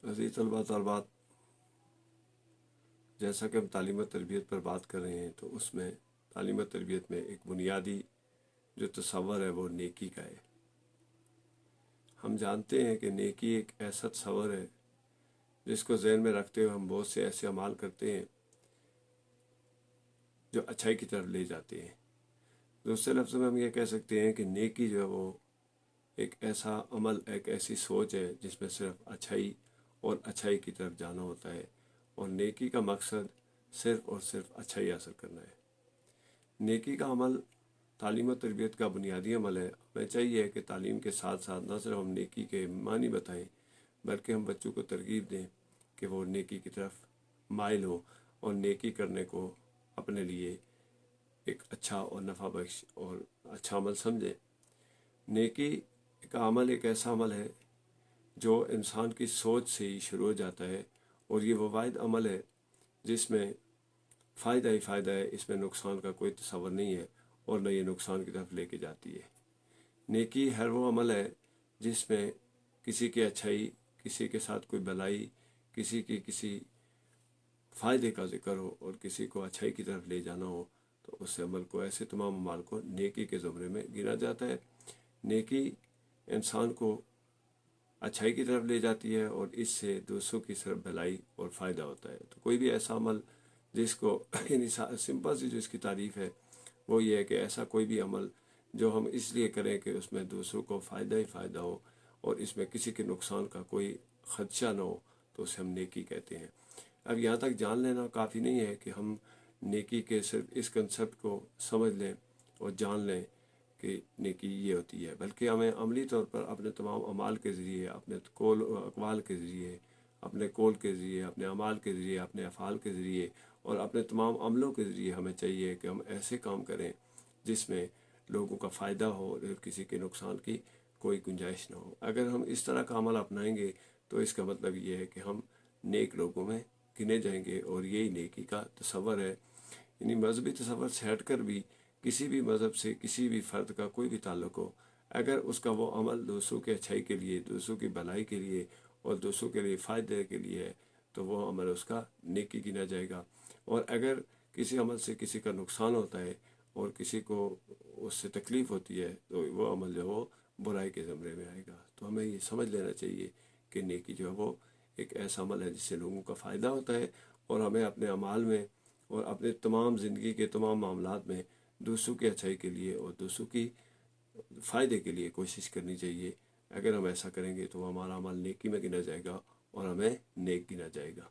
अज़ीज़ तलबा तलबात, जैसा कि हम तालीम और तरबियत पर बात कर रहे हैं, तो उसमें तालीम और तरबियत में एक बुनियादी जो तसव्वुर है वो नेकी का है। हम जानते हैं कि नेकी एक ऐसा तसव्वुर है जिसको ज़हन में रखते हुए हम बहुत से ऐसे अमाल करते हैं जो अच्छाई की तरफ ले जाते हैं। दूसरे लफ्ज़ों में हम ये कह सकते हैं कि नेकी जो है वो एक ऐसा अमल, एक ऐसी सोच है जिसमें सिर्फ अच्छाई और अच्छाई की तरफ जाना होता है, और नेकी का मकसद सिर्फ और सिर्फ अच्छाई हासिल करना है। नेकी का अमल तालीम और तरबियत का बुनियादी अमल है। हमें चाहिए कि तालीम के साथ साथ न सिर्फ हम नेकी के मानी बताएं, बल्कि हम बच्चों को तरगीब दें कि वो नेकी की तरफ माइल हो और नेकी करने को अपने लिए एक अच्छा और नफ़ा बख्श और अच्छा अमल समझें। नेकी का अमल एक ऐसा अमल है जो इंसान की सोच से ही शुरू हो जाता है, और ये वो वाहिद अमल है जिसमें फ़ायदा ही फ़ायदा है, इसमें नुकसान का कोई तसव्वुर नहीं है और न ये नुकसान की तरफ लेके जाती है। नेकी हर वो अमल है जिसमें किसी की अच्छाई, किसी के साथ कोई भलाई, किसी की किसी फ़ायदे का जिक्र हो और किसी को अच्छाई की तरफ ले जाना हो, तो उस अमल को, ऐसे तमाम अमाल को नेकी के ज़ुमरे में गिना जाता है। नेकी इंसान को अच्छाई की तरफ ले जाती है और इससे दूसरों की तरफ भलाई और फ़ायदा होता है। तो कोई भी ऐसा अमल जिसको यानी सिंपल सी जो इसकी तारीफ़ है वो ये है कि ऐसा कोई भी अमल जो हम इसलिए करें कि उसमें दूसरों को फ़ायदा ही फ़ायदा हो और इसमें किसी के नुकसान का कोई ख़दशा ना हो, तो उसे हम नेकी कहते हैं। अब यहाँ तक जान लेना काफ़ी नहीं है कि हम नेकी के सिर्फ इस कंसेप्ट को समझ लें और जान लें कि नेकी ये होती है, बल्कि हमें अमली तौर पर अपने तमाम अमाल के ज़रिए, अपने कौल अक़वाल के ज़रिए, अपने कौल के ज़रिए, अपने अमाल के ज़रिए, अपने अफ़ाल के ज़रिए और अपने तमाम अमलों के ज़रिए हमें चाहिए कि हम ऐसे काम करें जिसमें लोगों का फ़ायदा हो और किसी के नुकसान की कोई गुंजाइश ना हो। अगर हम इस तरह का अमल अपनाएंगे तो इसका मतलब ये है कि हम नेक लोगों में गिने जाएंगे, और यही नेकी का तसव्वुर है। यानी मजहबी तसव्वुर से हट कर भी किसी भी मज़हब से किसी भी फ़र्द का कोई भी ताल्लुक़ हो, अगर उसका वो अमल दूसरों की अच्छाई के लिए, दूसरों की भलाई के लिए और दूसरों के लिए फ़ायदे के लिए है, तो वो अमल उसका नेकी गिना जाएगा। और अगर किसी अमल से किसी का नुकसान होता है और किसी को उससे तकलीफ़ होती है, तो वो अमल जो है वो बुराई के ज़मरे में आएगा। तो हमें ये समझ लेना चाहिए कि नेकी जो है वो एक ऐसा अमल है जिससे लोगों का फ़ायदा होता है, और हमें अपने अमाल में और अपने तमाम ज़िंदगी के तमाम मामलात में दूसरों की अच्छाई के लिए और दूसरों की फ़ायदे के लिए कोशिश करनी चाहिए। अगर हम ऐसा करेंगे तो हमारा अमल नेकी में गिना जाएगा और हमें नेक गिना जाएगा।